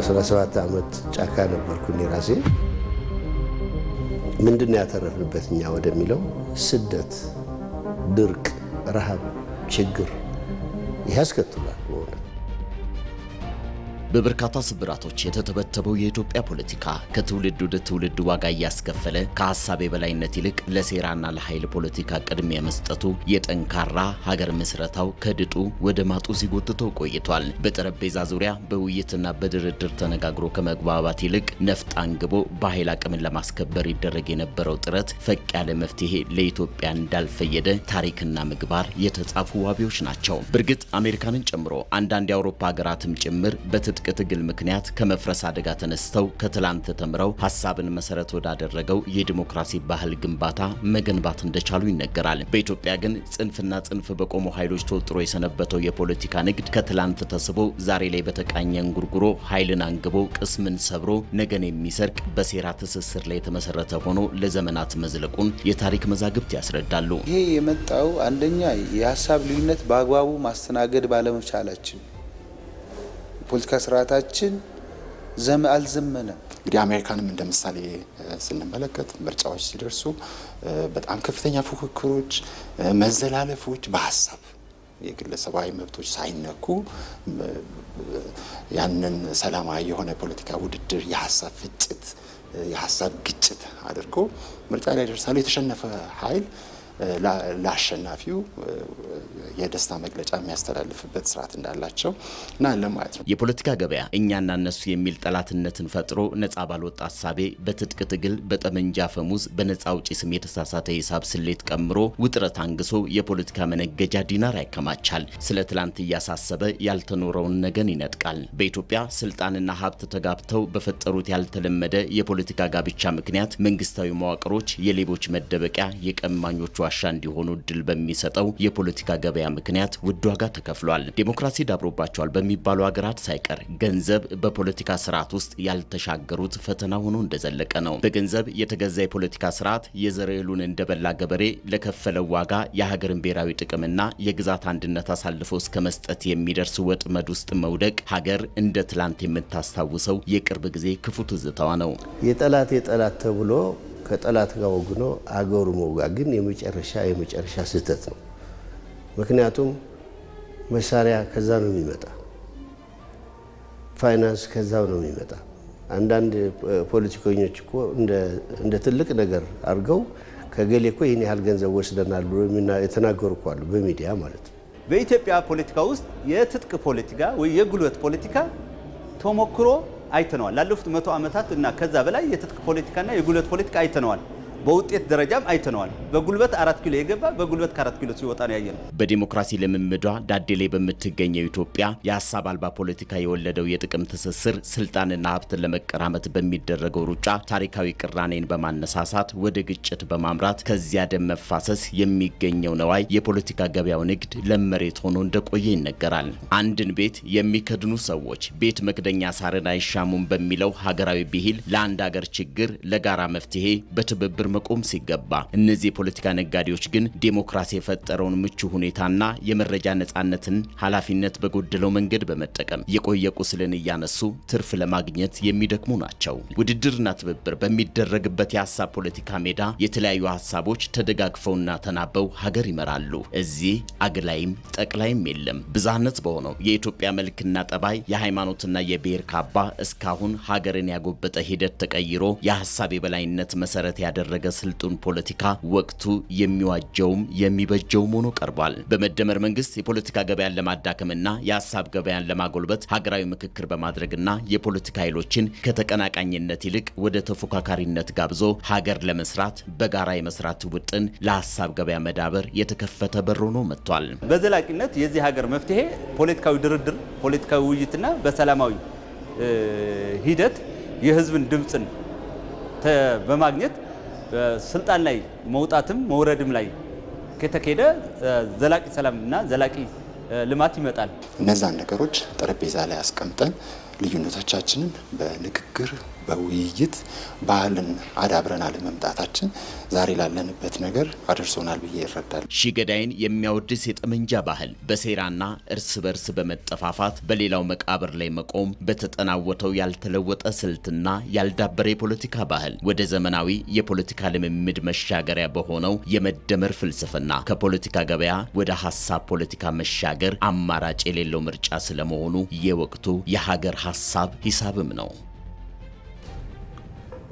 17 ዓመት ጫካ ነበርኩኝ ራሴ። ምንድነው ያተረፍንበት እኛ ወደሚለው ስደት፣ ድርቅ፣ ረሃብ፣ ችግር ያስከትላል። በበርካታ ስብራቶች የተተበተበው የኢትዮጵያ ፖለቲካ ከትውልድ ወደ ትውልድ ዋጋ እያስከፈለ ከሐሳብ የበላይነት ይልቅ ለሴራና ለኃይል ፖለቲካ ቅድሚያ መስጠቱ የጠንካራ ሀገር ምስረታው ከድጡ ወደ ማጡ ሲጎትተው ቆይቷል። በጠረጴዛ ዙሪያ በውይይትና በድርድር ተነጋግሮ ከመግባባት ይልቅ ነፍጥ አንግቦ በኃይል አቅምን ለማስከበር ይደረግ የነበረው ጥረት ፈቅ ያለ መፍትሄ ለኢትዮጵያ እንዳልፈየደ ታሪክና ምግባር የተጻፉ ዋቢዎች ናቸው። በእርግጥ አሜሪካንን ጨምሮ አንዳንድ የአውሮፓ ሀገራትም ጭምር በትጥቅ ትግል ምክንያት ከመፍረስ አደጋ ተነስተው ከትላንት ተምረው ሐሳብን መሰረት ወዳደረገው የዲሞክራሲ ባህል ግንባታ መገንባት እንደቻሉ ይነገራል። በኢትዮጵያ ግን ጽንፍና ጽንፍ በቆሙ ኃይሎች ተወጥሮ የሰነበተው የፖለቲካ ንግድ ከትላንት ተስቦ ዛሬ ላይ በተቃኘ እንጉርጉሮ ኃይልን አንግቦ ቅስምን ሰብሮ ነገን የሚሰርቅ በሴራ ትስስር ላይ የተመሰረተ ሆኖ ለዘመናት መዝለቁን የታሪክ መዛግብት ያስረዳሉ። ይሄ የመጣው አንደኛ የሐሳብ ልዩነት በአግባቡ ማስተናገድ ባለመቻላችን ፖለቲካ ስርዓታችን አልዘመነም። እንግዲህ አሜሪካንም እንደ ምሳሌ ስንመለከት ምርጫዎች ሲደርሱ በጣም ከፍተኛ ፉክክሮች፣ መዘላለፎች በሐሳብ የግለሰባዊ መብቶች ሳይነኩ ያንን ሰላማዊ የሆነ ፖለቲካ ውድድር የሐሳብ ፍጭት፣ የሐሳብ ግጭት አድርጎ ምርጫ ላይ ደርሳሉ። የተሸነፈ ኃይል ለአሸናፊው የደስታ መግለጫ የሚያስተላልፍበት ስርዓት እንዳላቸው እና ለማለት ነው። የፖለቲካ ገበያ እኛና እነሱ የሚል ጠላትነትን ፈጥሮ ነጻ ባልወጣ ሐሳቤ በትጥቅ ትግል በጠመንጃ ፈሙዝ በነጻ አውጪ ስም የተሳሳተ ሂሳብ ስሌት ቀምሮ ውጥረት አንግሶ የፖለቲካ መነገጃ ዲናር ያከማቻል። ስለ ትላንት እያሳሰበ ያልተኖረውን ነገን ይነጥቃል። በኢትዮጵያ ስልጣንና ሀብት ተጋብተው በፈጠሩት ያልተለመደ የፖለቲካ ጋብቻ ምክንያት መንግስታዊ መዋቅሮች የሌቦች መደበቂያ የቀማኞቹ ዋሻ እንዲሆኑ እድል በሚሰጠው የፖለቲካ ገበያ ምክንያት ውድ ዋጋ ተከፍሏል። ዲሞክራሲ ዳብሮባቸዋል በሚባሉ ሀገራት ሳይቀር ገንዘብ በፖለቲካ ስርዓት ውስጥ ያልተሻገሩት ፈተና ሆኖ እንደዘለቀ ነው። በገንዘብ የተገዛ የፖለቲካ ስርዓት የዘር እህሉን እንደበላ ገበሬ ለከፈለው ዋጋ የሀገርን ብሔራዊ ጥቅምና የግዛት አንድነት አሳልፎ እስከ መስጠት የሚደርስ ወጥመድ ውስጥ መውደቅ ሀገር እንደ ትላንት የምታስታውሰው የቅርብ ጊዜ ክፉ ትዝታዋ ነው። የጠላት ተብሎ ከጠላት ጋር ወግኖ አገሩ መውጋት ግን የመጨረሻ ስህተት ነው። ምክንያቱም መሳሪያ ከዛ ነው የሚመጣ፣ ፋይናንስ ከዛው ነው የሚመጣ። አንዳንድ ፖለቲከኞች እኮ እንደ ትልቅ ነገር አድርገው ከገሌ እኮ ይህን ያህል ገንዘብ ወስደናል ብሎ የተናገሩ እኮ አሉ፣ በሚዲያ ማለት ነው። በኢትዮጵያ ፖለቲካ ውስጥ የትጥቅ ፖለቲካ ወይ የጉልበት ፖለቲካ ተሞክሮ አይተነዋል። ላለፉት 100 ዓመታት እና ከዛ በላይ የትጥቅ ፖለቲካና የጉልበት ፖለቲካ አይተነዋል። በውጤት ደረጃም አይተነዋል። በጉልበት 4 ኪሎ የገባ በጉልበት ከ4 ኪሎ ሲወጣ ነው ያየነው። በዲሞክራሲ ልምምዷ ዳዴ ላይ በምትገኘው ኢትዮጵያ የሐሳብ አልባ ፖለቲካ የወለደው የጥቅም ትስስር ስልጣንና ሀብትን ለመቀራመት በሚደረገው ሩጫ ታሪካዊ ቅራኔን በማነሳሳት ወደ ግጭት በማምራት ከዚያ ደም መፋሰስ የሚገኘው ነዋይ የፖለቲካ ገበያው ንግድ ለመሬት ሆኖ እንደቆየ ይነገራል። አንድን ቤት የሚከድኑ ሰዎች ቤት መክደኛ ሳርን አይሻሙም በሚለው ሀገራዊ ብሂል ለአንድ ሀገር ችግር ለጋራ መፍትሄ በትብብር መቆም ሲገባ እነዚህ የፖለቲካ ነጋዴዎች ግን ዲሞክራሲ የፈጠረውን ምቹ ሁኔታና የመረጃ ነጻነትን ኃላፊነት በጎደለው መንገድ በመጠቀም የቆየ ቁስልን እያነሱ ትርፍ ለማግኘት የሚደክሙ ናቸው። ውድድርና ትብብር በሚደረግበት የሐሳብ ፖለቲካ ሜዳ የተለያዩ ሐሳቦች ተደጋግፈውና ተናበው ሀገር ይመራሉ። እዚህ አግላይም ጠቅላይም የለም። ብዝሃነት በሆነው የኢትዮጵያ መልክና ጠባይ የሃይማኖትና የብሔር ካባ እስካሁን ሀገርን ያጎበጠ ሂደት ተቀይሮ የሐሳብ የበላይነት መሰረት ያደረገ ስልጡን ፖለቲካ ወቅቱ የሚዋጀውም የሚበጀውም ሆኖ ቀርቧል። በመደመር መንግስት የፖለቲካ ገበያን ለማዳከምና የሐሳብ ገበያን ለማጎልበት ሀገራዊ ምክክር በማድረግና የፖለቲካ ኃይሎችን ከተቀናቃኝነት ይልቅ ወደ ተፎካካሪነት ጋብዞ ሀገር ለመስራት በጋራ የመስራት ውጥን ለሐሳብ ገበያ መዳበር የተከፈተ በር ሆኖ መጥቷል። በዘላቂነት የዚህ ሀገር መፍትሄ ፖለቲካዊ ድርድር፣ ፖለቲካዊ ውይይትና በሰላማዊ ሂደት የህዝብን ድምጽን በማግኘት ስልጣን ላይ መውጣትም መውረድም ላይ ከተከደ ዘላቂ ሰላምና ዘላቂ ልማት ይመጣል። እነዛን ነገሮች ጠረጴዛ ላይ አስቀምጠን ልዩነቶቻችንን በንግግር በውይይት ባህልን አዳብረን አለመምጣታችን ዛሬ ላለንበት ነገር አድርሶናል ብዬ ይረዳል። ሺገዳይን የሚያወድስ የጠመንጃ ባህል በሴራና እርስ በርስ በመጠፋፋት በሌላው መቃብር ላይ መቆም በተጠናወተው ያልተለወጠ ስልትና ያልዳበረ የፖለቲካ ባህል ወደ ዘመናዊ የፖለቲካ ልምምድ መሻገሪያ በሆነው የመደመር ፍልስፍና ከፖለቲካ ገበያ ወደ ሐሳብ ፖለቲካ መሻገር አማራጭ የሌለው ምርጫ ስለመሆኑ የወቅቱ የሀገር ሐሳብ ሂሳብም ነው።